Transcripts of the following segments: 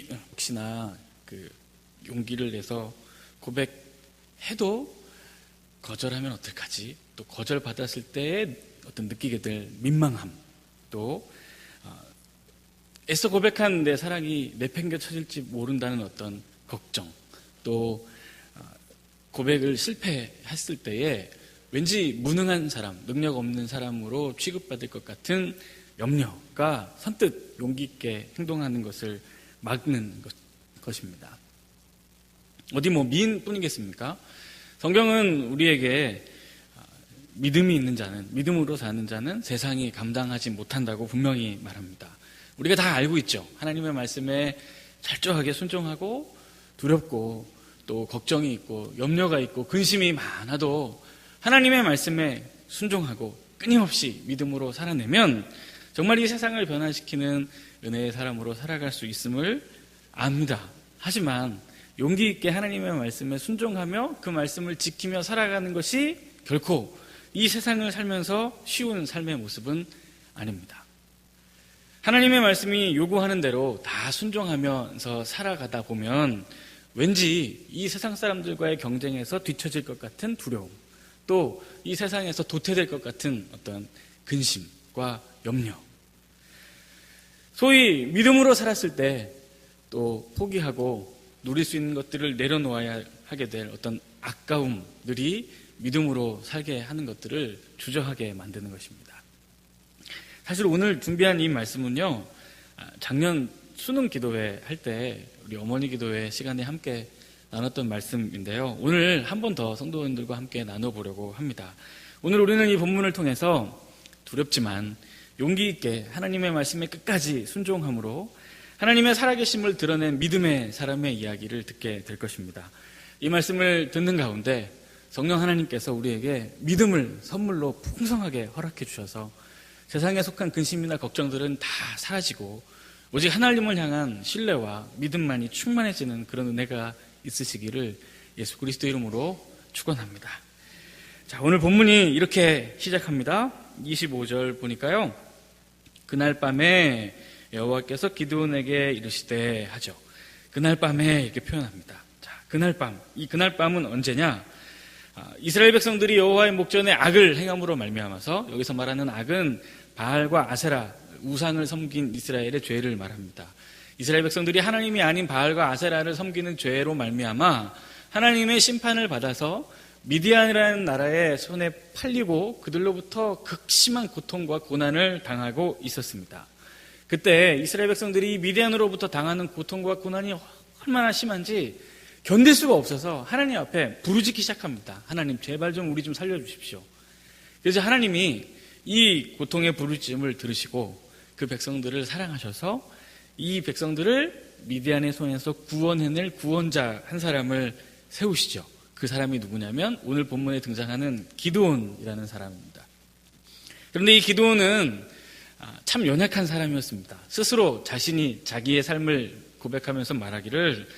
혹시나 용기를 내서 고백해도 거절하면 어떡하지? 또 거절받았을 때 어떤 느끼게 될 민망함, 또 애써 고백한 내 사랑이 내팽개쳐질지 모른다는 어떤 걱정, 또 고백을 실패했을 때에 왠지 무능한 사람, 능력 없는 사람으로 취급받을 것 같은 염려가 선뜻 용기 있게 행동하는 것을 막는 것입니다. 어디 미인뿐이겠습니까? 성경은 우리에게 믿음이 있는 자는, 믿음으로 사는 자는 세상이 감당하지 못한다고 분명히 말합니다. 우리가 다 알고 있죠. 하나님의 말씀에 철저하게 순종하고 두렵고 또 걱정이 있고 염려가 있고 근심이 많아도 하나님의 말씀에 순종하고 끊임없이 믿음으로 살아내면 정말 이 세상을 변화시키는 은혜의 사람으로 살아갈 수 있음을 압니다. 하지만 용기 있게 하나님의 말씀에 순종하며 그 말씀을 지키며 살아가는 것이 결코 이 세상을 살면서 쉬운 삶의 모습은 아닙니다. 하나님의 말씀이 요구하는 대로 다 순종하면서 살아가다 보면 왠지 이 세상 사람들과의 경쟁에서 뒤처질 것 같은 두려움, 또 이 세상에서 도태될 것 같은 어떤 근심과 염려, 소위 믿음으로 살았을 때 또 포기하고 누릴 수 있는 것들을 내려놓아야 하게 될 어떤 아까움들이 믿음으로 살게 하는 것들을 주저하게 만드는 것입니다. 사실 오늘 준비한 이 말씀은요, 작년 수능 기도회 할 때 우리 어머니 기도회 시간에 함께 나눴던 말씀인데요. 오늘 한 번 더 성도님들과 함께 나눠보려고 합니다. 오늘 우리는 이 본문을 통해서 두렵지만 용기 있게 하나님의 말씀에 끝까지 순종함으로 하나님의 살아계심을 드러낸 믿음의 사람의 이야기를 듣게 될 것입니다. 이 말씀을 듣는 가운데 성령 하나님께서 우리에게 믿음을 선물로 풍성하게 허락해 주셔서 세상에 속한 근심이나 걱정들은 다 사라지고 오직 하나님을 향한 신뢰와 믿음만이 충만해지는 그런 은혜가 있으시기를 예수 그리스도 이름으로 축원합니다. 자, 오늘 본문이 이렇게 시작합니다. 25절 보니까요, 그날 밤에 여호와께서 기드온에게 이르시되 하죠. 그날 밤에 이렇게 표현합니다. 자, 그날 밤, 이 그날 밤은 언제냐? 이스라엘 백성들이 여호와의 목전에 악을 행함으로 말미암아서, 여기서 말하는 악은 바알과 아세라 우상을 섬긴 이스라엘의 죄를 말합니다. 이스라엘 백성들이 하나님이 아닌 바알과 아세라를 섬기는 죄로 말미암아 하나님의 심판을 받아서 미디안이라는 나라의 손에 팔리고 그들로부터 극심한 고통과 고난을 당하고 있었습니다. 그때 이스라엘 백성들이 미디안으로부터 당하는 고통과 고난이 얼마나 심한지 견딜 수가 없어서 하나님 앞에 부르짖기 시작합니다. 하나님, 제발 좀 우리 좀 살려주십시오. 그래서 하나님이 이 고통의 부르짖음을 들으시고 그 백성들을 사랑하셔서 이 백성들을 미디안의 손에서 구원해낼 구원자 한 사람을 세우시죠. 그 사람이 누구냐면 오늘 본문에 등장하는 기드온이라는 사람입니다. 그런데 이 기드온은 참 연약한 사람이었습니다. 스스로 자신이 자기의 삶을 고백하면서 말하기를,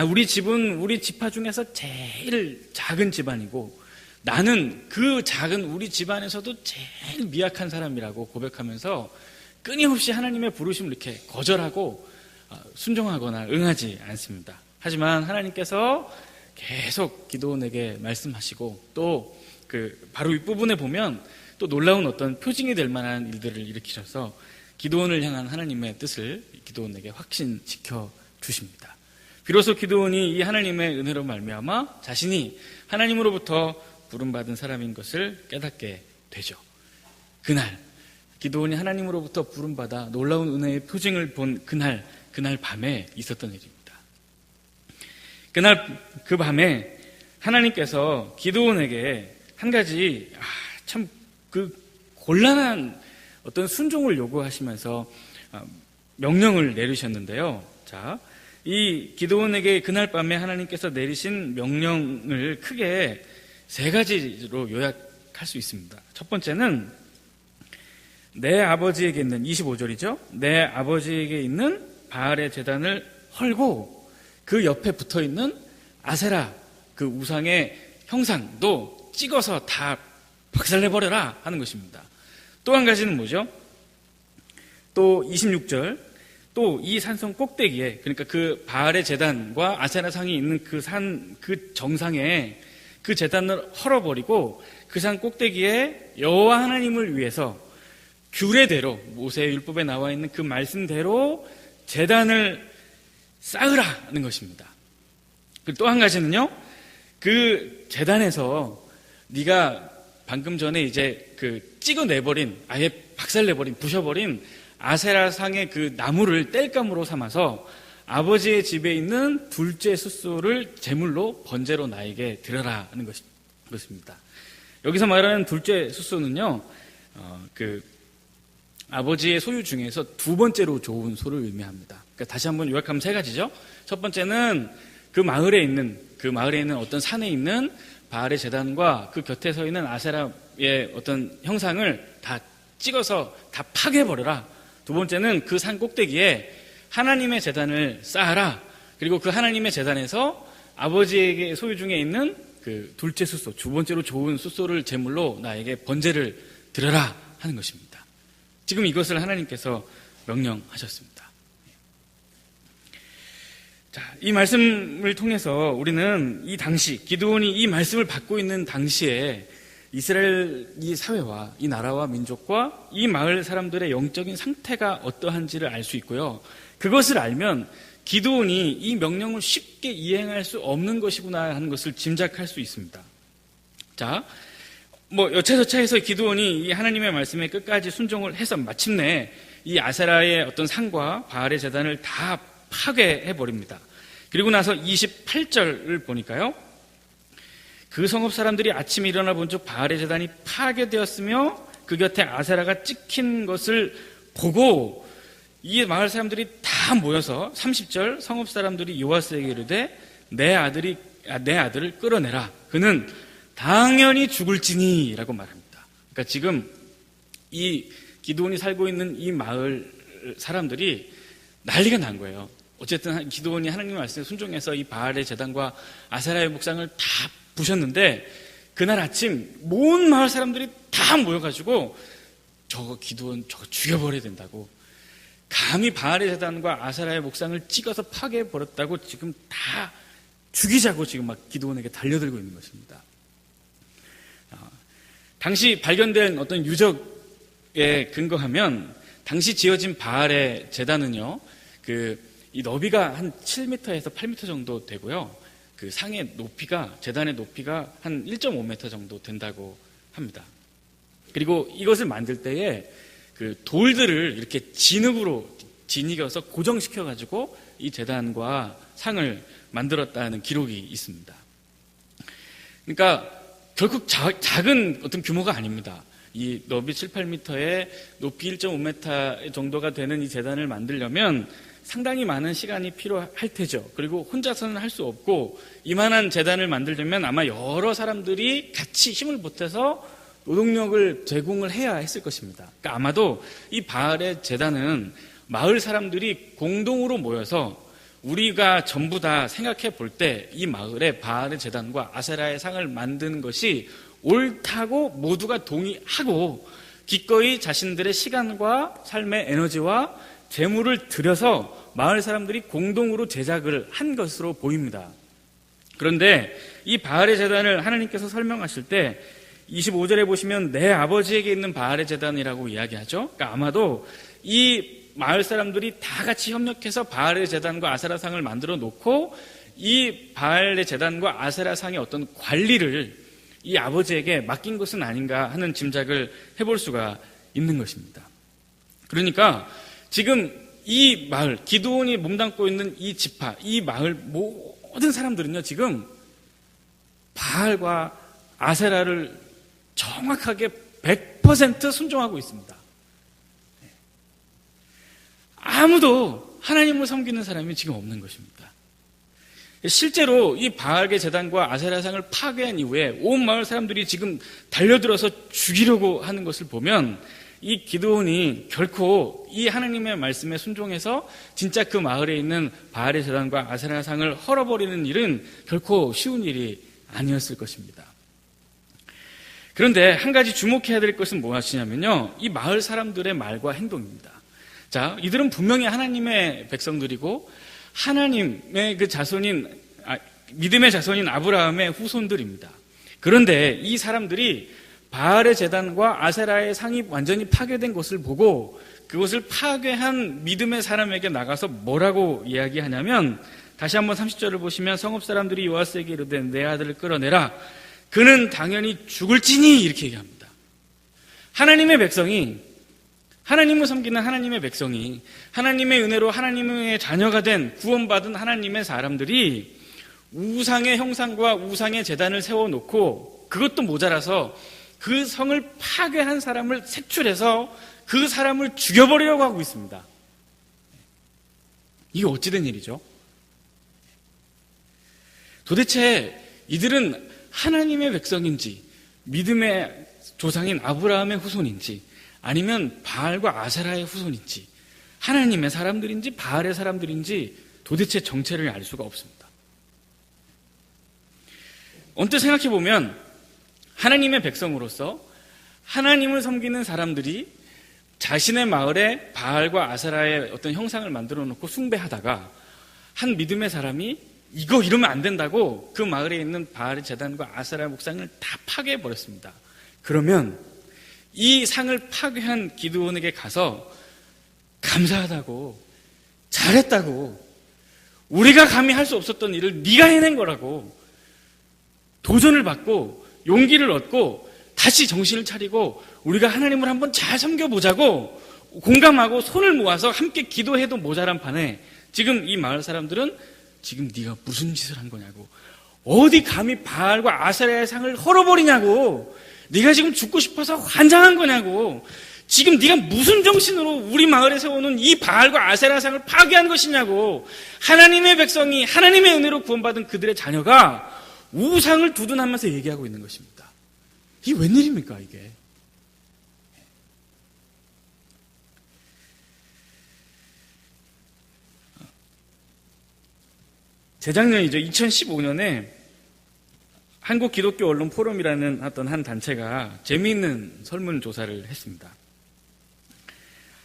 우리 집은 우리 지파 중에서 제일 작은 집안이고 나는 그 작은 우리 집안에서도 제일 미약한 사람이라고 고백하면서 끊임없이 하나님의 부르심을 이렇게 거절하고 순종하거나 응하지 않습니다. 하지만 하나님께서 계속 기드온에게 말씀하시고 또 바로 윗부분에 보면 또 놀라운 어떤 표징이 될 만한 일들을 일으키셔서 기드온을 향한 하나님의 뜻을 기드온에게 확신시켜 주십니다. 비로소 기드온이 이 하나님의 은혜로 말미암아 자신이 하나님으로부터 부름받은 사람인 것을 깨닫게 되죠. 그날 기드온이 하나님으로부터 부름받아 놀라운 은혜의 표징을 본 그날 밤에 있었던 일입니다. 그날 그 밤에 하나님께서 기드온에게 한 가지 참 곤란한 어떤 순종을 요구하시면서 명령을 내리셨는데요. 자, 이 기드온에게 그날 밤에 하나님께서 내리신 명령을 크게 세 가지로 요약할 수 있습니다. 첫 번째는 내 아버지에게 있는 25절이죠. 내 아버지에게 있는 바알의 제단을 헐고 그 옆에 붙어있는 아세라 그 우상의 형상도 찍어서 다 박살내버려라 하는 것입니다. 또 한 가지는 뭐죠? 또 26절, 또 이 산성 꼭대기에, 그러니까 그 바알의 제단과 아세라 상이 있는 그 산, 그 정상에 그 제단을 헐어버리고 그 산 꼭대기에 여호와 하나님을 위해서 규례대로, 모세의 율법에 나와 있는 그 말씀대로 제단을 쌓으라는 것입니다. 그리고 또 한 가지는요, 그 제단에서 네가 방금 전에 이제 그 찍어내버린, 아예 박살내버린, 부셔버린 아세라상의 그 나무를 땔감으로 삼아서 아버지의 집에 있는 둘째 숫소를 제물로 번제로 나에게 드려라는 것입니다. 여기서 말하는 둘째 숫소는요, 그 아버지의 소유 중에서 두 번째로 좋은 소를 의미합니다. 그러니까 다시 한번 요약하면 세 가지죠. 첫 번째는 그 마을에 있는 어떤 산에 있는 바알의 제단과 그 곁에 서 있는 아세라의 어떤 형상을 다 찍어서 다 파괴해버려라. 두 번째는 그 산 꼭대기에 하나님의 제단을 쌓아라. 그리고 그 하나님의 제단에서 아버지에게 소유 중에 있는 그 둘째 숫소, 두 번째로 좋은 숫소를 제물로 나에게 번제를 드려라 하는 것입니다. 지금 이것을 하나님께서 명령하셨습니다. 자, 이 말씀을 통해서 우리는 이 당시, 기드온이 이 말씀을 받고 있는 당시에 이스라엘 이 사회와 이 나라와 민족과 이 마을 사람들의 영적인 상태가 어떠한지를 알 수 있고요. 그것을 알면 기드온이 이 명령을 쉽게 이행할 수 없는 것이구나 하는 것을 짐작할 수 있습니다. 자, 여차저차해서 기드온이 이 하나님의 말씀에 끝까지 순종을 해서 마침내 이 아세라의 어떤 상과 바알의 제단을 다 파괴해버립니다. 그리고 나서 28절을 보니까요, 그 성읍 사람들이 아침에 일어나 본즉 바알의 제단이 파괴되었으며 그 곁에 아세라가 찍힌 것을 보고 이 마을 사람들이 다 모여서 30절 성읍 사람들이 요아스에게 이르되 내 아들을 끌어내라. 그는 당연히 죽을지니 라고 말합니다. 그러니까 지금 이 기드온이 살고 있는 이 마을 사람들이 난리가 난 거예요. 어쨌든 기드온이 하나님의 말씀에 순종해서 이 바알의 제단과 아세라의 목상을 다 부셨는데 그날 아침 온 마을 사람들이 다 모여가지고 저거 기드온 저거 죽여버려야 된다고, 감히 바알의 제단과 아세라의 목상을 찍어서 파괴해버렸다고 지금 다 죽이자고 지금 막 기드온에게 달려들고 있는 것입니다. 당시 발견된 어떤 유적에 근거하면 당시 지어진 바알의 제단은요, 이 너비가 한 7m에서 8m 정도 되고요. 그 상의 높이가, 제단의 높이가 한 1.5m 정도 된다고 합니다. 그리고 이것을 만들 때에 그 돌들을 이렇게 진이겨서 고정시켜가지고 이 제단과 상을 만들었다는 기록이 있습니다. 그러니까 결국 작은 어떤 규모가 아닙니다. 이 너비 7, 8m에 높이 1.5m 정도가 되는 이 제단을 만들려면 상당히 많은 시간이 필요할 테죠. 그리고 혼자서는 할 수 없고 이만한 제단을 만들려면 아마 여러 사람들이 같이 힘을 보태서 노동력을 제공을 해야 했을 것입니다. 그러니까 아마도 이 바알의 제단은 마을 사람들이 공동으로 모여서 우리가 전부 다 생각해 볼 때 이 마을에 바알의 제단과 아세라의 상을 만드는 것이 옳다고 모두가 동의하고 기꺼이 자신들의 시간과 삶의 에너지와 재물을 들여서 마을 사람들이 공동으로 제작을 한 것으로 보입니다. 그런데 이 바알의 제단을 하나님께서 설명하실 때 25절에 보시면 내 아버지에게 있는 바알의 제단이라고 이야기하죠. 그러니까 아마도 이 마을 사람들이 다 같이 협력해서 바알의 제단과 아세라상을 만들어 놓고 이 바알의 제단과 아세라상의 어떤 관리를 이 아버지에게 맡긴 것은 아닌가 하는 짐작을 해볼 수가 있는 것입니다. 그러니까 지금 이 마을, 기드온이 몸담고 있는 이 지파, 이 마을 모든 사람들은요, 지금 바알과 아세라를 정확하게 100% 순종하고 있습니다. 아무도 하나님을 섬기는 사람이 지금 없는 것입니다. 실제로 이 바알의 제단과 아세라상을 파괴한 이후에 온 마을 사람들이 지금 달려들어서 죽이려고 하는 것을 보면 이 기드온이 결코 이 하나님의 말씀에 순종해서 진짜 그 마을에 있는 바알의 제단과 아세라상을 헐어버리는 일은 결코 쉬운 일이 아니었을 것입니다. 그런데 한 가지 주목해야 될 것은 무엇이냐면요, 이 마을 사람들의 말과 행동입니다. 자, 이들은 분명히 하나님의 백성들이고 하나님의 그 믿음의 자손인 아브라함의 후손들입니다. 그런데 이 사람들이 바알의 제단과 아세라의 상이 완전히 파괴된 것을 보고 그것을 파괴한 믿음의 사람에게 나가서 뭐라고 이야기하냐면, 다시 한번 30절을 보시면 성읍 사람들이 요아스에게 이르되 내 아들을 끌어내라, 그는 당연히 죽을지니, 이렇게 얘기합니다. 하나님의 백성이, 하나님을 섬기는 하나님의 백성이, 하나님의 은혜로 하나님의 자녀가 된 구원받은 하나님의 사람들이 우상의 형상과 우상의 제단을 세워놓고 그것도 모자라서 그 성을 파괴한 사람을 색출해서 그 사람을 죽여버리려고 하고 있습니다. 이게 어찌된 일이죠? 도대체 이들은 하나님의 백성인지 믿음의 조상인 아브라함의 후손인지 아니면 바알과 아세라의 후손인지 하나님의 사람들인지 바알의 사람들인지 도대체 정체를 알 수가 없습니다. 언뜻 생각해보면 하나님의 백성으로서 하나님을 섬기는 사람들이 자신의 마을에 바알과 아세라의 어떤 형상을 만들어 놓고 숭배하다가 한 믿음의 사람이 이거 이러면 안 된다고 그 마을에 있는 바알의 제단과 아세라의 목상을 다 파괴해버렸습니다. 그러면 이 상을 파괴한 기드온에게 가서 감사하다고, 잘했다고, 우리가 감히 할 수 없었던 일을 네가 해낸 거라고 도전을 받고 용기를 얻고 다시 정신을 차리고 우리가 하나님을 한번 잘 섬겨보자고 공감하고 손을 모아서 함께 기도해도 모자란 판에 지금 이 마을 사람들은 지금 네가 무슨 짓을 한 거냐고, 어디 감히 바알과 아세라의 상을 헐어버리냐고, 네가 지금 죽고 싶어서 환장한 거냐고, 지금 네가 무슨 정신으로 우리 마을에 세워놓은 이 바알과 아세라 상을 파괴한 것이냐고, 하나님의 백성이 하나님의 은혜로 구원받은 그들의 자녀가 우상을 두둔하면서 얘기하고 있는 것입니다. 이게 웬일입니까, 이게? 재작년이죠. 2015년에 한국 기독교 언론 포럼이라는 어떤 한 단체가 재미있는 설문조사를 했습니다.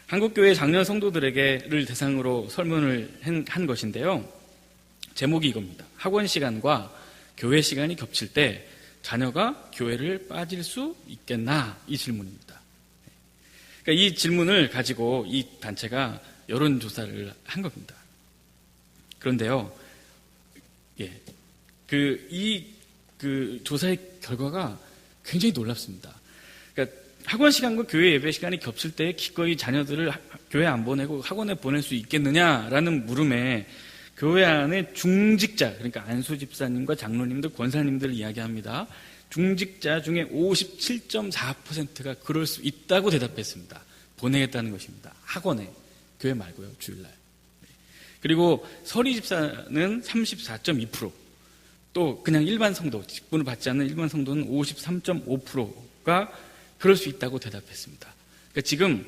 한국교회 장년 성도들에게를 대상으로 설문을 한 것인데요. 제목이 이겁니다. 학원 시간과 교회 시간이 겹칠 때 자녀가 교회를 빠질 수 있겠나? 이 질문입니다. 그러니까 이 질문을 가지고 이 단체가 여론조사를 한 겁니다. 그런데요, 그 조사의 결과가 굉장히 놀랍습니다. 그러니까 학원 시간과 교회 예배 시간이 겹칠 때 기꺼이 자녀들을 교회 안 보내고 학원에 보낼 수 있겠느냐라는 물음에 교회 안에 중직자, 그러니까 안수 집사님과 장로님들, 권사님들을 이야기합니다. 중직자 중에 57.4%가 그럴 수 있다고 대답했습니다. 보내겠다는 것입니다. 학원에, 교회 말고요, 주일날. 그리고 서리 집사는 34.2%, 또 그냥 일반 성도, 직분을 받지 않는 일반 성도는 53.5%가 그럴 수 있다고 대답했습니다. 그러니까 지금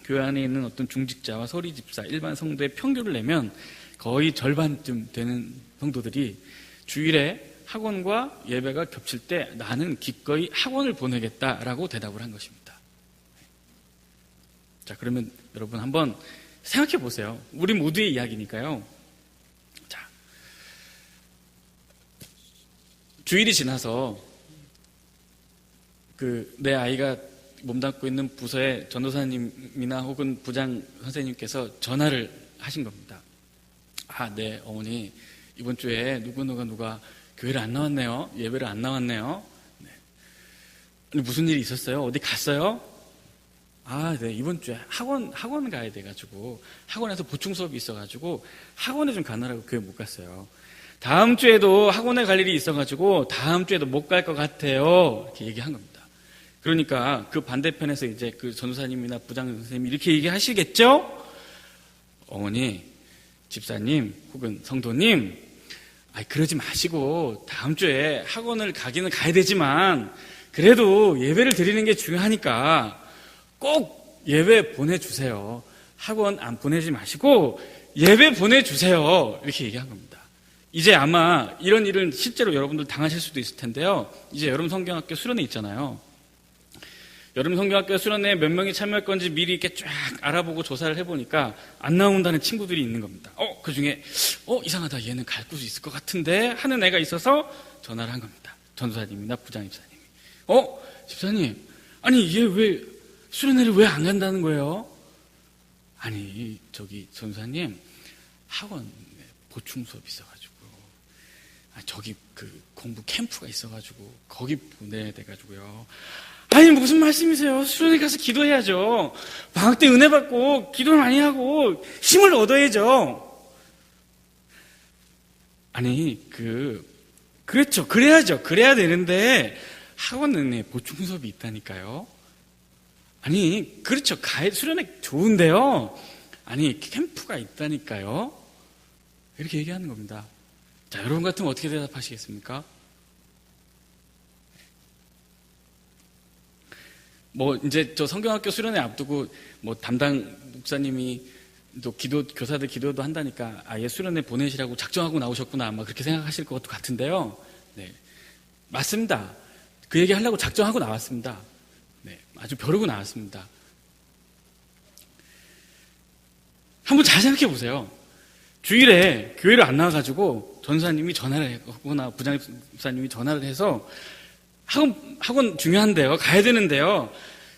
교회 안에 있는 어떤 중직자와 서리 집사, 일반 성도의 평균을 내면 거의 절반쯤 되는 성도들이 주일에 학원과 예배가 겹칠 때 나는 기꺼이 학원을 보내겠다라고 대답을 한 것입니다. 자, 그러면 여러분 한번 생각해 보세요. 우리 모두의 이야기니까요. 자, 주일이 지나서 내 아이가 몸담고 있는 부서의 전도사님이나 혹은 부장 선생님께서 전화를 하신 겁니다. 아, 네, 어머니, 이번 주에 누가 교회를 안 나왔네요. 예배를 안 나왔네요. 네. 무슨 일이 있었어요? 어디 갔어요? 아, 네, 이번 주에 학원 가야 돼가지고, 학원에서 보충 수업이 있어가지고, 학원에 좀 가느라고 교회 못 갔어요. 다음 주에도 학원에 갈 일이 있어가지고, 다음 주에도 못 갈 것 같아요. 이렇게 얘기한 겁니다. 그러니까 그 반대편에서 이제 그 전도사님이나 부장 선생님이 이렇게 얘기하시겠죠? 어머니, 집사님, 혹은 성도님, 그러지 마시고, 다음 주에 학원을 가기는 가야 되지만, 그래도 예배를 드리는 게 중요하니까, 꼭 예배 보내주세요. 학원 안 보내지 마시고 예배 보내주세요. 이렇게 얘기한 겁니다. 이제 아마 이런 일은 실제로 여러분들 당하실 수도 있을 텐데요. 이제 여러분 성경학교 수련회 있잖아요. 여름 성경학교 수련회에 몇 명이 참여할 건지 미리 이렇게 쫙 알아보고 조사를 해보니까 안 나온다는 친구들이 있는 겁니다. 그 중에 이상하다, 얘는 갈 수 있을 것 같은데 하는 애가 있어서 전화를 한 겁니다. 전도사님이나 부장입사님이. 집사님, 아니 얘 왜 수련회를 왜 안 간다는 거예요? 아니 저기 전도사님, 학원 보충 수업 있어가지고 저기 그 공부 캠프가 있어가지고 거기 보내야 돼가지고요. 아니 무슨 말씀이세요? 수련회 가서 기도해야죠. 방학 때 은혜 받고 기도를 많이 하고 힘을 얻어야죠. 아니 그랬죠. 그래야죠. 그래야 되는데 학원 은혜 보충 수업이 있다니까요. 아니 그렇죠. 수련회 좋은데요. 아니 캠프가 있다니까요. 이렇게 얘기하는 겁니다. 자, 여러분 같으면 어떻게 대답하시겠습니까? 이제 저 성경학교 수련회 앞두고 담당 목사님이 또 교사들 기도도 한다니까 아예 수련회 보내시라고 작정하고 나오셨구나 아마 그렇게 생각하실 것 같은데요. 네, 맞습니다. 그 얘기 하려고 작정하고 나왔습니다. 네, 아주 벼르고 나왔습니다. 한번 잘 생각해 보세요. 주일에 교회를 안 나와가지고 전사님이 전화를 하거나 부장집사님이 전화를 해서 학원 중요한데요. 가야 되는데요.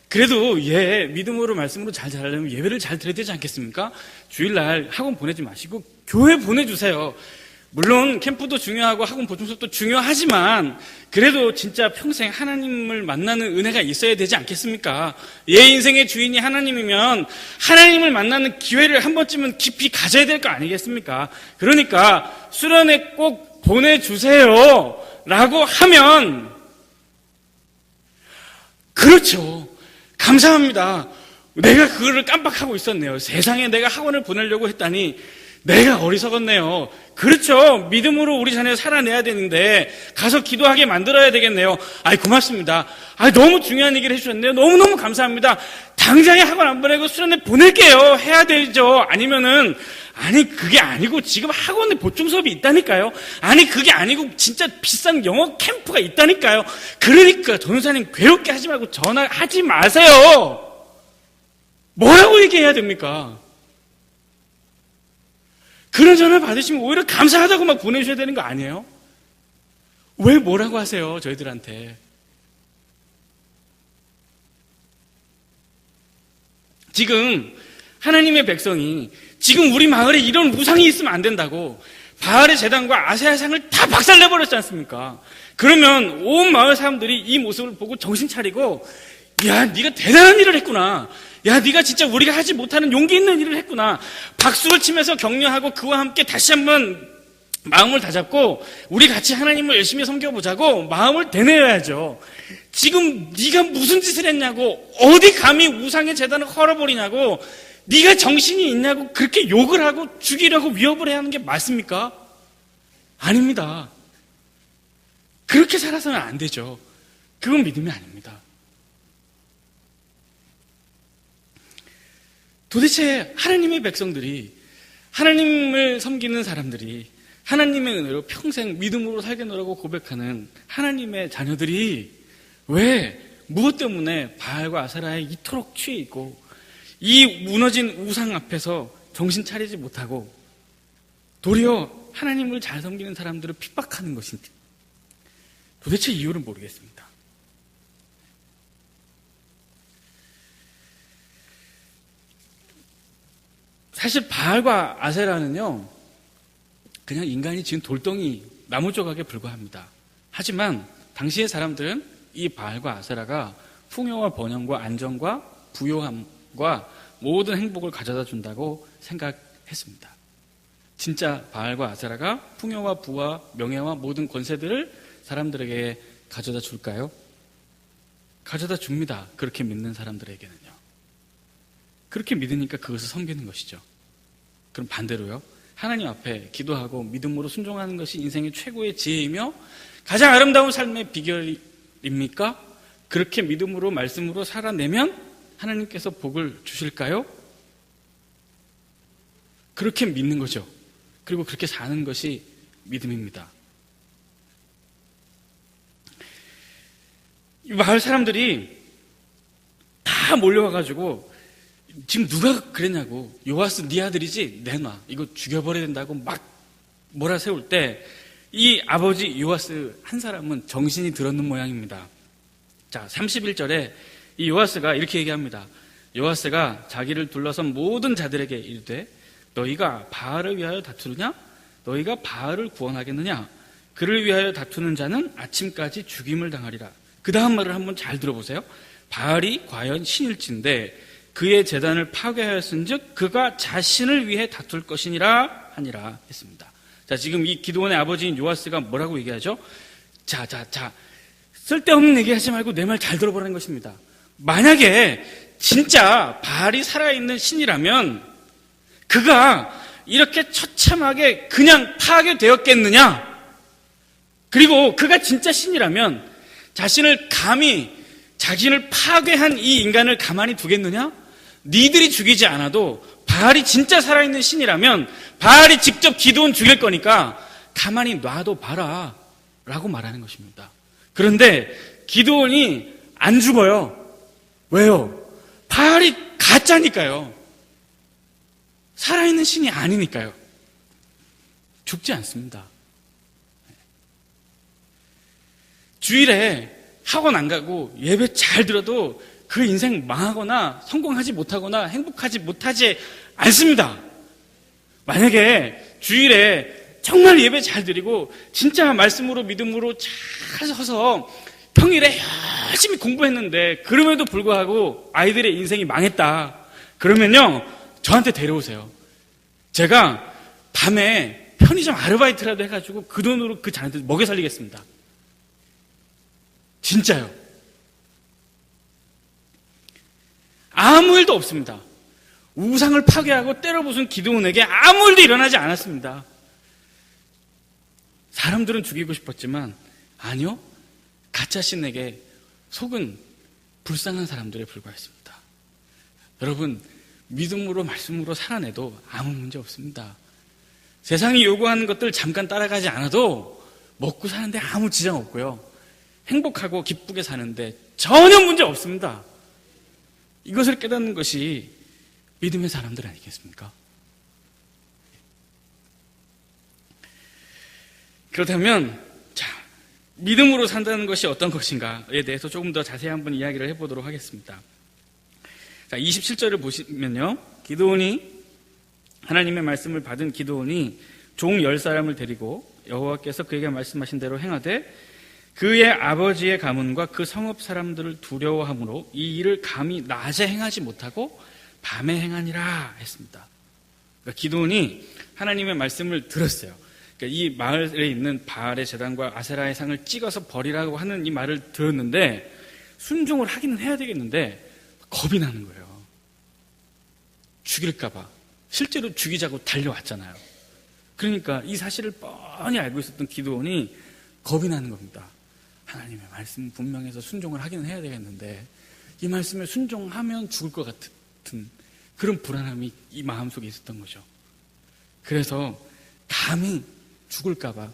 그래도 얘 믿음으로 말씀으로 잘 자라려면 예배를 잘 드려야 되지 않겠습니까? 주일날 학원 보내지 마시고 교회 보내주세요. 물론 캠프도 중요하고 학원 보충 수업도 중요하지만 그래도 진짜 평생 하나님을 만나는 은혜가 있어야 되지 않겠습니까? 얘 인생의 주인이 하나님이면 하나님을 만나는 기회를 한 번쯤은 깊이 가져야 될 거 아니겠습니까? 그러니까 수련회 꼭 보내주세요 라고 하면 그렇죠. 감사합니다. 내가 그거를 깜빡하고 있었네요. 세상에 내가 학원을 보내려고 했다니 내가 어리석었네요. 그렇죠. 믿음으로 우리 자녀를 살아내야 되는데 가서 기도하게 만들어야 되겠네요. 고맙습니다. 너무 중요한 얘기를 해주셨네요. 너무너무 감사합니다. 당장에 학원 안 보내고 수련회 보낼게요. 해야 되죠. 아니면은 그게 아니고 지금 학원에 보충 수업이 있다니까요. 그게 아니고 진짜 비싼 영어 캠프가 있다니까요. 그러니까 전도사님 괴롭게 하지 말고 전화하지 마세요. 뭐라고 얘기해야 됩니까? 그런 전화 받으시면 오히려 감사하다고 막 보내주셔야 되는 거 아니에요? 왜 뭐라고 하세요, 저희들한테? 지금 하나님의 백성이 지금 우리 마을에 이런 우상이 있으면 안 된다고 바알의 제단과 아세라상을 다 박살내버렸지 않습니까? 그러면 온 마을 사람들이 이 모습을 보고 정신 차리고 야, 네가 대단한 일을 했구나. 야, 네가 진짜 우리가 하지 못하는 용기 있는 일을 했구나. 박수를 치면서 격려하고 그와 함께 다시 한번 마음을 다잡고 우리 같이 하나님을 열심히 섬겨보자고 마음을 되뇌어야죠. 지금 네가 무슨 짓을 했냐고, 어디 감히 우상의 제단을 헐어버리냐고, 네가 정신이 있냐고 그렇게 욕을 하고 죽이려고 위협을 해야 하는 게 맞습니까? 아닙니다. 그렇게 살아서는 안 되죠. 그건 믿음이 아닙니다. 도대체 하나님의 백성들이, 하나님을 섬기는 사람들이 하나님의 은혜로 평생 믿음으로 살겠노라고 고백하는 하나님의 자녀들이 왜 무엇 때문에 바알과 아세라에 이토록 취해 있고 이 무너진 우상 앞에서 정신 차리지 못하고 도리어 하나님을 잘 섬기는 사람들을 핍박하는 것인지 도대체 이유를 모르겠습니다. 사실 바알과 아세라는요, 그냥 인간이 지은 돌덩이 나무 조각에 불과합니다. 하지만 당시의 사람들은 이 바알과 아세라가 풍요와 번영과 안정과 부요함과 모든 행복을 가져다 준다고 생각했습니다. 진짜 바알과 아세라가 풍요와 부와 명예와 모든 권세들을 사람들에게 가져다 줄까요? 가져다 줍니다. 그렇게 믿는 사람들에게는요. 그렇게 믿으니까 그것을 섬기는 것이죠. 그럼 반대로요, 하나님 앞에 기도하고 믿음으로 순종하는 것이 인생의 최고의 지혜이며 가장 아름다운 삶의 비결입니까? 그렇게 믿음으로 말씀으로 살아내면 하나님께서 복을 주실까요? 그렇게 믿는 거죠. 그리고 그렇게 사는 것이 믿음입니다. 이 마을 사람들이 다 몰려와가지고 지금 누가 그랬냐고, 요아스 네 아들이지? 내놔, 이거 죽여버려야 된다고 막 몰아세울 때 이 아버지 요아스 한 사람은 정신이 들었는 모양입니다. 자, 31절에 이 요아스가 이렇게 얘기합니다. 요아스가 자기를 둘러선 모든 자들에게 이르되 너희가 바알을 위하여 다투느냐? 너희가 바알을 구원하겠느냐? 그를 위하여 다투는 자는 아침까지 죽임을 당하리라. 그 다음 말을 한번 잘 들어보세요. 바알이 과연 신일진데 그의 제단을 파괴하였은즉 그가 자신을 위해 다툴 것이니라 하니라 했습니다. 자, 지금 이 기드온의 아버지인 요아스가 뭐라고 얘기하죠? 자, 쓸데없는 얘기하지 말고 내 말 잘 들어보라는 것입니다. 만약에 진짜 바알이 살아있는 신이라면 그가 이렇게 처참하게 그냥 파괴되었겠느냐? 그리고 그가 진짜 신이라면 자신을 파괴한 이 인간을 가만히 두겠느냐? 니들이 죽이지 않아도 바알이 진짜 살아있는 신이라면 바알이 직접 기드온 죽일 거니까 가만히 놔둬 봐라 라고 말하는 것입니다. 그런데 기드온이 안 죽어요. 왜요? 바알이 가짜니까요. 살아있는 신이 아니니까요. 죽지 않습니다. 주일에 학원 안 가고 예배 잘 들어도 그 인생 망하거나 성공하지 못하거나 행복하지 못하지 않습니다. 만약에 주일에 정말 예배 잘 드리고 진짜 말씀으로 믿음으로 잘 서서 평일에 열심히 공부했는데 그럼에도 불구하고 아이들의 인생이 망했다. 그러면요, 저한테 데려오세요. 제가 밤에 편의점 아르바이트라도 해가지고 그 돈으로 그 자녀들 먹여 살리겠습니다. 진짜요. 아무 일도 없습니다. 우상을 파괴하고 때려부순 기드온에게 아무 일도 일어나지 않았습니다. 사람들은 죽이고 싶었지만 아니요, 가짜 신에게 속은 불쌍한 사람들에 불과했습니다. 여러분, 믿음으로 말씀으로 살아내도 아무 문제 없습니다. 세상이 요구하는 것들 잠깐 따라가지 않아도 먹고 사는데 아무 지장 없고요, 행복하고 기쁘게 사는데 전혀 문제 없습니다. 이것을 깨닫는 것이 믿음의 사람들 아니겠습니까? 그렇다면 믿음으로 산다는 것이 어떤 것인가에 대해서 조금 더 자세히 한번 이야기를 해보도록 하겠습니다. 자, 27절을 보시면요, 하나님의 말씀을 받은 기드온이 종 10사람을 데리고 여호와께서 그에게 말씀하신 대로 행하되 그의 아버지의 가문과 그 성읍 사람들을 두려워함으로 이 일을 감히 낮에 행하지 못하고 밤에 행하니라 했습니다. 그러니까 기드온이 하나님의 말씀을 들었어요. 그러니까 이 마을에 있는 바알의 제단과 아세라의 상을 찍어서 버리라고 하는 이 말을 들었는데 순종을 하기는 해야 되겠는데 겁이 나는 거예요. 죽일까 봐. 실제로 죽이자고 달려왔잖아요. 그러니까 이 사실을 뻔히 알고 있었던 기드온이 겁이 나는 겁니다. 하나님의 말씀 분명해서 순종을 하기는 해야 되겠는데 이 말씀에 순종하면 죽을 것 같은 그런 불안함이 이 마음속에 있었던 거죠. 그래서 감히 죽을까 봐,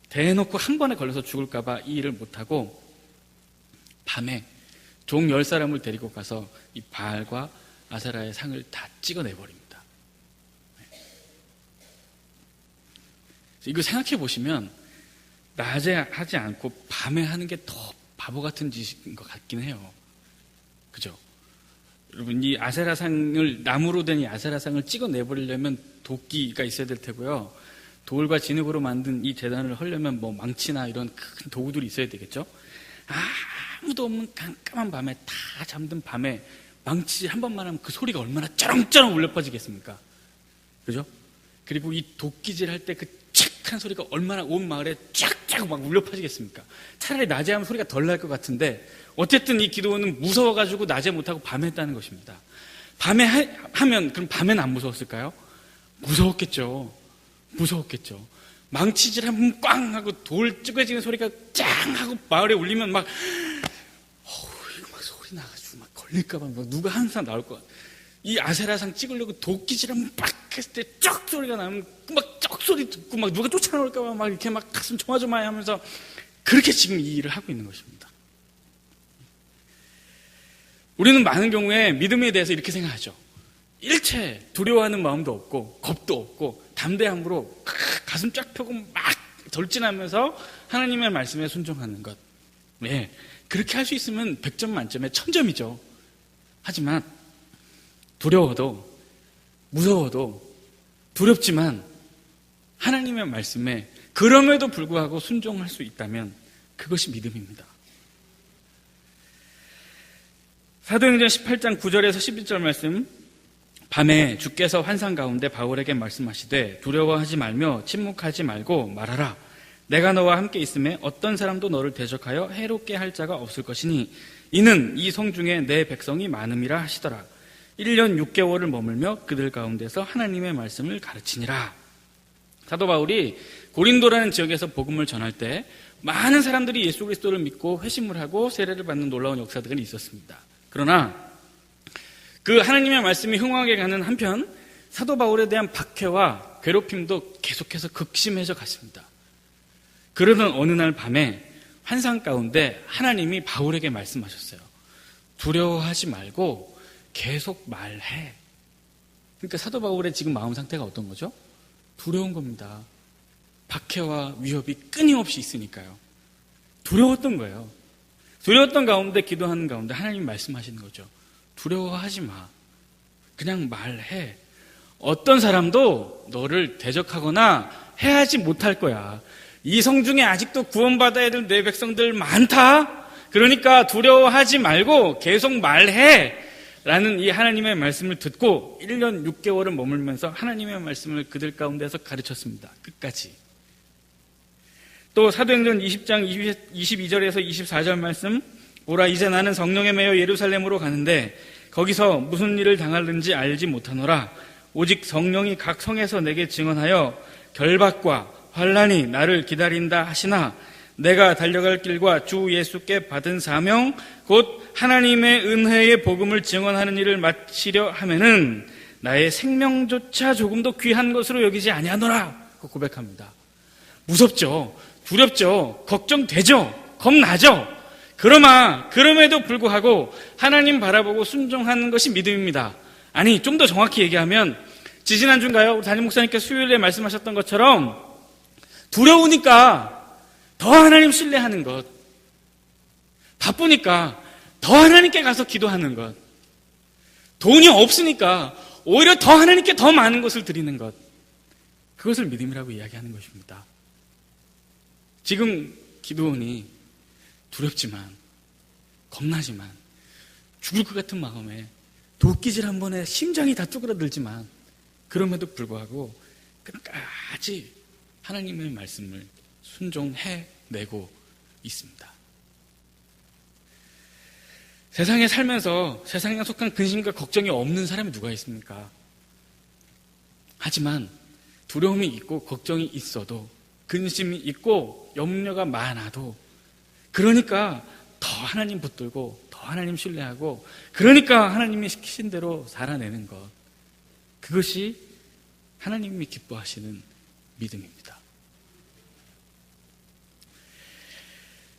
대놓고 한 번에 걸려서 죽을까 봐 이 일을 못하고 밤에 종 10사람을 데리고 가서 이 바알과 아세라의 상을 다 찍어내버립니다. 이거 생각해 보시면 낮에 하지 않고 밤에 하는 게 더 바보 같은 짓인 것 같긴 해요. 그죠? 여러분, 이 아세라상을, 나무로 된 이 아세라상을 찍어내버리려면 도끼가 있어야 될 테고요. 돌과 진흙으로 만든 이 제단을 하려면 뭐 망치나 이런 큰 도구들이 있어야 되겠죠? 아무도 없는 깜깜한 밤에, 다 잠든 밤에 망치질 한 번만 하면 그 소리가 얼마나 쩌렁쩌렁 울려 퍼지겠습니까? 그죠? 그리고 이 도끼질 할 때 그 칙한 소리가 얼마나 온 마을에 쫙쫙 막 울려 퍼지겠습니까? 차라리 낮에 하면 소리가 덜 날 것 같은데 어쨌든 이 기드온은 무서워가지고 낮에 못하고 밤에 했다는 것입니다. 밤에 하면 그럼 밤에는 안 무서웠을까요? 무서웠겠죠. 망치질 하면 꽝 하고 돌 찌그러지는 소리가 짱 하고 마을에 울리면 막 이거 막 소리 나가지고 막 걸릴까봐 막 누가 항상 나올 것 같아. 이 아세라상 찍으려고 도끼질 하면 빡 했을 때 쩍 소리가 나면 막 쩍 소리 듣고 막 누가 쫓아나올까봐 막 이렇게 막 가슴 조마조마해 하면서 그렇게 지금 이 일을 하고 있는 것입니다. 우리는 많은 경우에 믿음에 대해서 이렇게 생각하죠. 일체 두려워하는 마음도 없고 겁도 없고 담대함으로 가슴 쫙 펴고 막 돌진하면서 하나님의 말씀에 순종하는 것. 네, 그렇게 할 수 있으면 100점 만점에 1000점이죠. 하지만 두려워도 무서워도 두렵지만 하나님의 말씀에 그럼에도 불구하고 순종할 수 있다면 그것이 믿음입니다. 사도행전 18장 9절에서 11절 말씀, 밤에 주께서 환상 가운데 바울에게 말씀하시되 두려워하지 말며 침묵하지 말고 말하라. 내가 너와 함께 있음에 어떤 사람도 너를 대적하여 해롭게 할 자가 없을 것이니 이는 이 성중에 내 백성이 많음이라 하시더라. 1년 6개월을 머물며 그들 가운데서 하나님의 말씀을 가르치니라. 사도 바울이 고린도라는 지역에서 복음을 전할 때 많은 사람들이 예수 그리스도를 믿고 회심을 하고 세례를 받는 놀라운 역사들이 있었습니다. 그러나 그 하나님의 말씀이 흥황하게 가는 한편 사도 바울에 대한 박해와 괴롭힘도 계속해서 극심해져 갔습니다. 그러던 어느 날 밤에 환상 가운데 하나님이 바울에게 말씀하셨어요. 두려워하지 말고 계속 말해. 그러니까 사도 바울의 지금 마음 상태가 어떤 거죠? 두려운 겁니다. 박해와 위협이 끊임없이 있으니까요. 두려웠던 거예요. 두려웠던 가운데 기도하는 가운데 하나님이 말씀하시는 거죠. 두려워하지 마. 그냥 말해. 어떤 사람도 너를 대적하거나 해하지 못할 거야. 이 성중에 아직도 구원받아야 될 내 백성들 많다. 그러니까 두려워하지 말고 계속 말해. 라는 이 하나님의 말씀을 듣고 1년 6개월을 머물면서 하나님의 말씀을 그들 가운데서 가르쳤습니다. 끝까지. 또 사도행전 20장 22절에서 24절 말씀, 오라 이제 나는 성령에 매여 예루살렘으로 가는데 거기서 무슨 일을 당할는지 알지 못하노라. 오직 성령이 각 성에서 내게 증언하여 결박과 환난이 나를 기다린다 하시나 내가 달려갈 길과 주 예수께 받은 사명 곧 하나님의 은혜의 복음을 증언하는 일을 마치려 하면은 나의 생명조차 조금도 귀한 것으로 여기지 아니하노라 고백합니다. 무섭죠. 두렵죠. 걱정되죠. 겁나죠. 그럼에도 불구하고 하나님 바라보고 순종하는 것이 믿음입니다. 아니, 좀 더 정확히 얘기하면 지지난주인가요? 우리 담임 목사님께 수요일에 말씀하셨던 것처럼 두려우니까 더 하나님 신뢰하는 것, 바쁘니까 더 하나님께 가서 기도하는 것, 돈이 없으니까 오히려 더 하나님께 더 많은 것을 드리는 것, 그것을 믿음이라고 이야기하는 것입니다. 지금 기도원이 두렵지만 겁나지만 죽을 것 같은 마음에 도끼질 한 번에 심장이 다 쭈그러들지만 그럼에도 불구하고 끝까지 하나님의 말씀을 순종해내고 있습니다. 세상에 살면서 세상에 속한 근심과 걱정이 없는 사람이 누가 있습니까? 하지만 두려움이 있고 걱정이 있어도 근심이 있고 염려가 많아도 그러니까 더 하나님 붙들고 더 하나님 신뢰하고 그러니까 하나님이 시키신 대로 살아내는 것, 그것이 하나님이 기뻐하시는 믿음입니다.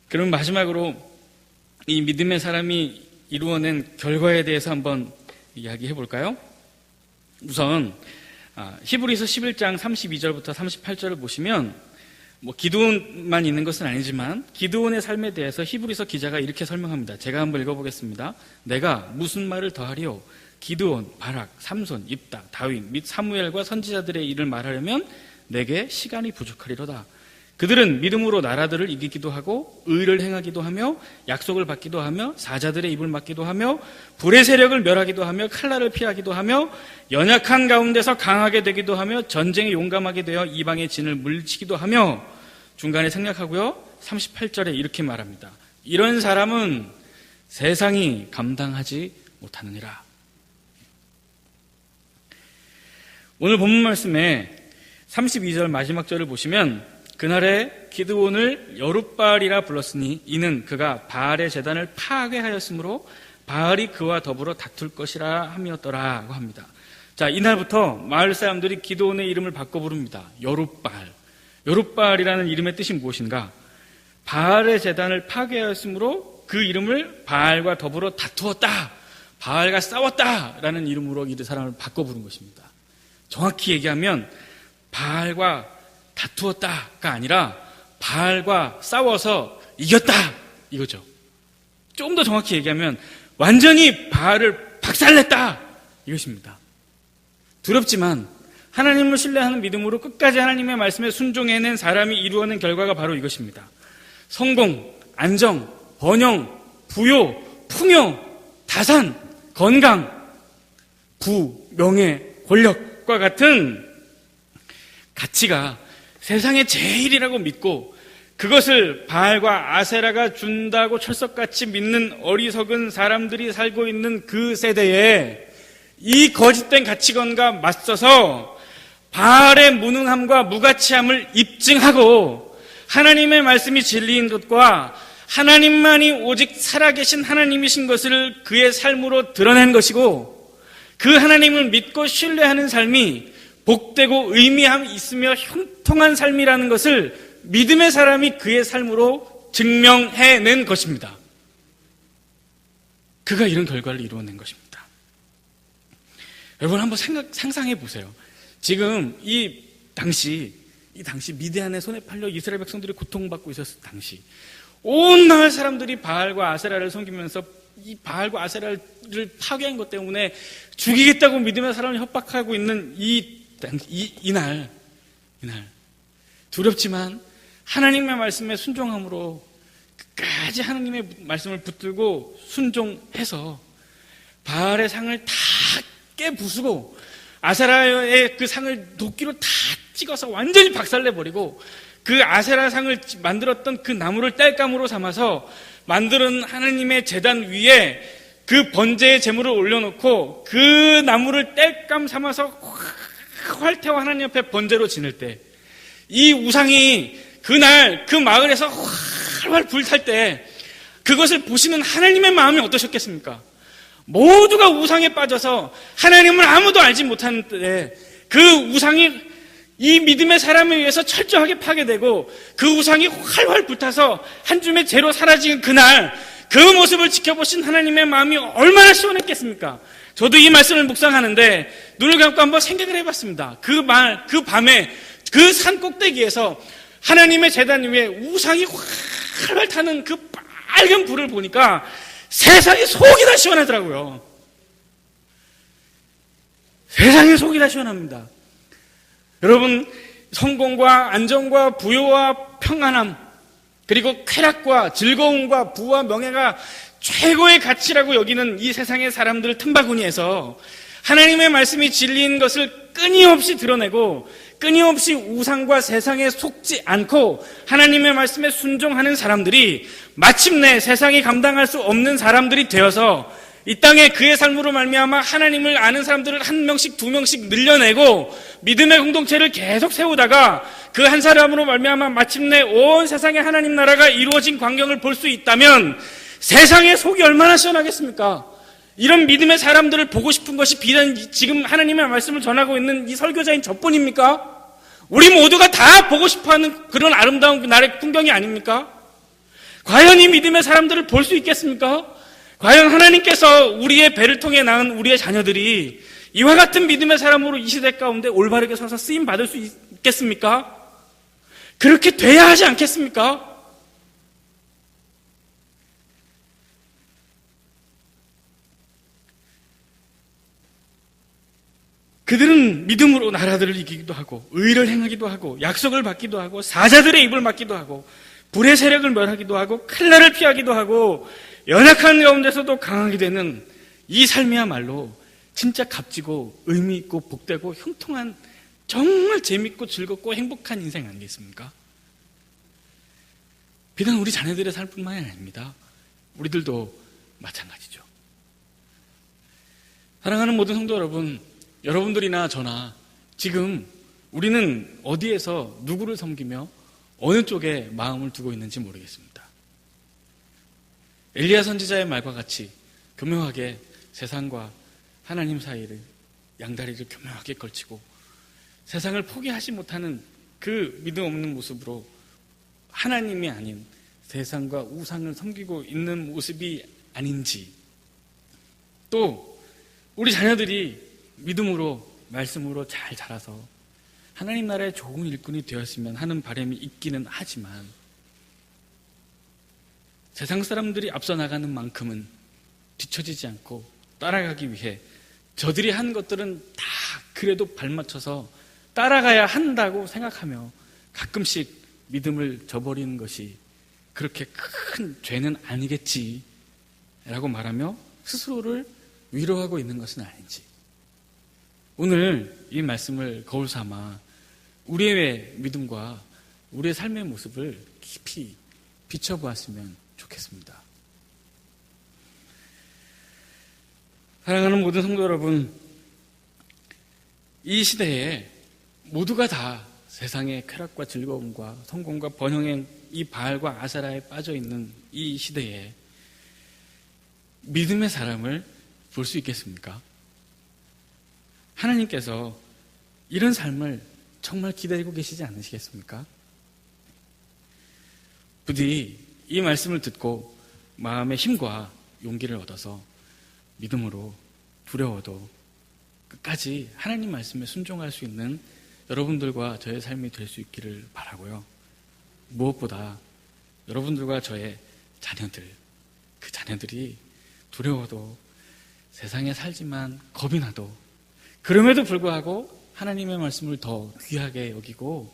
그럼 마지막으로 이 믿음의 사람이 이루어낸 결과에 대해서 한번 이야기해 볼까요? 우선 히브리서 11장 32절부터 38절을 보시면 기드온만 있는 것은 아니지만 기드온의 삶에 대해서 히브리서 기자가 이렇게 설명합니다. 제가 한번 읽어보겠습니다. 내가 무슨 말을 더하리요? 기드온, 바락, 삼손, 입다, 다윗 및 사무엘과 선지자들의 일을 말하려면 내게 시간이 부족하리로다. 그들은 믿음으로 나라들을 이기기도 하고 의를 행하기도 하며 약속을 받기도 하며 사자들의 입을 막기도 하며 불의 세력을 멸하기도 하며 칼날을 피하기도 하며 연약한 가운데서 강하게 되기도 하며 전쟁에 용감하게 되어 이방의 진을 물리치기도 하며, 중간에 생략하고요, 38절에 이렇게 말합니다. 이런 사람은 세상이 감당하지 못하느니라. 오늘 본문 말씀에 32절 마지막 절을 보시면 그날에 기드온을 여룻바알이라 불렀으니 이는 그가 바알의 제단을 파괴하였으므로 바알이 그와 더불어 다툴 것이라 함이었더라고 합니다. 자, 이날부터 마을 사람들이 기드온의 이름을 바꿔 부릅니다. 여룻바알. 여룻바알이라는 이름의 뜻이 무엇인가? 바알의 제단을 파괴하였으므로 그 이름을 바알과 더불어 다투었다 바알과 싸웠다라는 이름으로 이 사람을 바꿔 부른 것입니다. 정확히 얘기하면 바알과 다투었다가 아니라 바알과 싸워서 이겼다 이거죠. 좀 더 정확히 얘기하면 완전히 바알을 박살냈다 이것입니다. 두렵지만 하나님을 신뢰하는 믿음으로 끝까지 하나님의 말씀에 순종해낸 사람이 이루어낸 결과가 바로 이것입니다. 성공, 안정, 번영, 부요, 풍요, 다산, 건강, 부, 명예, 권력과 같은 가치가 세상의 제일이라고 믿고 그것을 바알과 아세라가 준다고 철석같이 믿는 어리석은 사람들이 살고 있는 그 세대에 이 거짓된 가치관과 맞서서 바알의 무능함과 무가치함을 입증하고 하나님의 말씀이 진리인 것과 하나님만이 오직 살아계신 하나님이신 것을 그의 삶으로 드러낸 것이고 그 하나님을 믿고 신뢰하는 삶이 복되고 의미함이 있으며 형통한 삶이라는 것을 믿음의 사람이 그의 삶으로 증명해낸 것입니다. 그가 이런 결과를 이루어낸 것입니다. 여러분 한번 상상해 보세요. 지금 이 당시 미디안의 손에 팔려 이스라엘 백성들이 고통받고 있었을 당시 온 마을 사람들이 바알과 아세라를 섬기면서 이 바알과 아세라를 파괴한 것 때문에 죽이겠다고 믿음의 사람을 협박하고 있는 이날 두렵지만 하나님의 말씀에 순종함으로 끝까지 하나님의 말씀을 붙들고 순종해서 바알의 상을 다 깨부수고 아세라의 그 상을 도끼로 다 찍어서 완전히 박살내버리고 그 아세라 상을 만들었던 그 나무를 땔감으로 삼아서 만드는 하나님의 제단 위에 그 번제의 제물을 올려놓고 그 나무를 땔감 삼아서 활태와 하나님 앞에 번제로 지낼 때 이 우상이 그날 그 마을에서 활활 불탈 때 그것을 보시는 하나님의 마음이 어떠셨겠습니까? 모두가 우상에 빠져서 하나님을 아무도 알지 못하는 때에 그 우상이 이 믿음의 사람에 의해서 철저하게 파괴되고 그 우상이 활활 불타서 한 줌의 재로 사라진 그날 그 모습을 지켜보신 하나님의 마음이 얼마나 시원했겠습니까? 저도 이 말씀을 묵상하는데 눈을 감고 한번 생각을 해봤습니다. 그 밤에 그 산 꼭대기에서 하나님의 제단 위에 우상이 활활 타는 그 빨간 불을 보니까 세상이 속이 다 시원하더라고요. 세상이 속이 다 시원합니다. 여러분, 성공과 안정과 부요와 평안함, 그리고 쾌락과 즐거움과 부와 명예가 최고의 가치라고 여기는 이 세상의 사람들 틈바구니에서 하나님의 말씀이 진리인 것을 끊임없이 드러내고 끊임없이 우상과 세상에 속지 않고 하나님의 말씀에 순종하는 사람들이 마침내 세상이 감당할 수 없는 사람들이 되어서 이 땅에 그의 삶으로 말미암아 하나님을 아는 사람들을 한 명씩 두 명씩 늘려내고 믿음의 공동체를 계속 세우다가 그 한 사람으로 말미암아 마침내 온 세상의 하나님 나라가 이루어진 광경을 볼 수 있다면 세상의 속이 얼마나 시원하겠습니까? 이런 믿음의 사람들을 보고 싶은 것이 비단 지금 하나님의 말씀을 전하고 있는 이 설교자인 저뿐입니까? 우리 모두가 다 보고 싶어하는 그런 아름다운 나라의 풍경이 아닙니까? 과연 이 믿음의 사람들을 볼 수 있겠습니까? 과연 하나님께서 우리의 배를 통해 낳은 우리의 자녀들이 이와 같은 믿음의 사람으로 이 시대 가운데 올바르게 서서 쓰임 받을 수 있겠습니까? 그렇게 돼야 하지 않겠습니까? 그들은 믿음으로 나라들을 이기기도 하고 의를 행하기도 하고 약속을 받기도 하고 사자들의 입을 막기도 하고 불의 세력을 멸하기도 하고 칼날을 피하기도 하고 연약한 가운데서도 강하게 되는 이 삶이야말로 진짜 값지고 의미 있고 복되고 형통한 정말 재밌고 즐겁고 행복한 인생 아니겠습니까? 비단 우리 자녀들의 삶뿐만이 아닙니다. 우리들도 마찬가지죠. 사랑하는 모든 성도 여러분, 여러분들이나 저나 지금 우리는 어디에서 누구를 섬기며 어느 쪽에 마음을 두고 있는지 모르겠습니다. 엘리야 선지자의 말과 같이 교묘하게 세상과 하나님 사이를 양다리를 교묘하게 걸치고 세상을 포기하지 못하는 그 믿음 없는 모습으로 하나님이 아닌 세상과 우상을 섬기고 있는 모습이 아닌지 또 우리 자녀들이 믿음으로 말씀으로 잘 자라서 하나님 나라의 좋은 일꾼이 되었으면 하는 바람이 있기는 하지만 세상 사람들이 앞서 나가는 만큼은 뒤처지지 않고 따라가기 위해 저들이 한 것들은 다 그래도 발맞춰서 따라가야 한다고 생각하며 가끔씩 믿음을 저버리는 것이 그렇게 큰 죄는 아니겠지 라고 말하며 스스로를 위로하고 있는 것은 아닌지, 오늘 이 말씀을 거울 삼아 우리의 믿음과 우리의 삶의 모습을 깊이 비춰보았으면 좋겠습니다. 사랑하는 모든 성도 여러분, 이 시대에 모두가 다 세상의 쾌락과 즐거움과 성공과 번영의 이 바알과 아세라에 빠져있는 이 시대에 믿음의 사람을 볼 수 있겠습니까? 하나님께서 이런 삶을 정말 기다리고 계시지 않으시겠습니까? 부디 이 말씀을 듣고 마음의 힘과 용기를 얻어서 믿음으로 두려워도 끝까지 하나님 말씀에 순종할 수 있는 여러분들과 저의 삶이 될 수 있기를 바라고요. 무엇보다 여러분들과 저의 자녀들, 그 자녀들이 두려워도 세상에 살지만 겁이 나도 그럼에도 불구하고 하나님의 말씀을 더 귀하게 여기고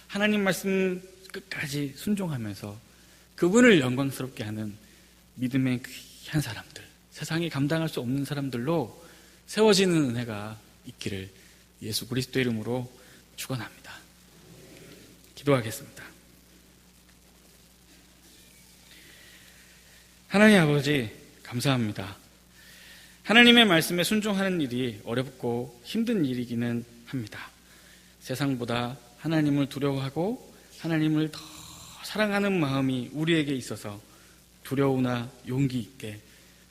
하나님 말씀 끝까지 순종하면서 그분을 영광스럽게 하는 믿음의 귀한 사람들, 세상이 감당할 수 없는 사람들로 세워지는 은혜가 있기를 예수 그리스도 이름으로 축원합니다. 기도하겠습니다. 하나님 아버지, 감사합니다. 하나님의 말씀에 순종하는 일이 어렵고 힘든 일이기는 합니다. 세상보다 하나님을 두려워하고 하나님을 더 사랑하는 마음이 우리에게 있어서 두려우나 용기 있게,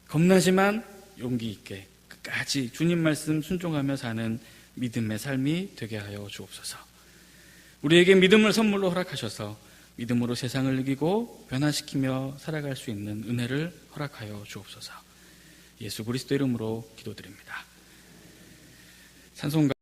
겁나지만 용기 있게 끝까지 주님 말씀 순종하며 사는 믿음의 삶이 되게 하여 주옵소서. 우리에게 믿음을 선물로 허락하셔서 믿음으로 세상을 이기고 변화시키며 살아갈 수 있는 은혜를 허락하여 주옵소서. 예수 그리스도 이름으로 기도드립니다. 찬송가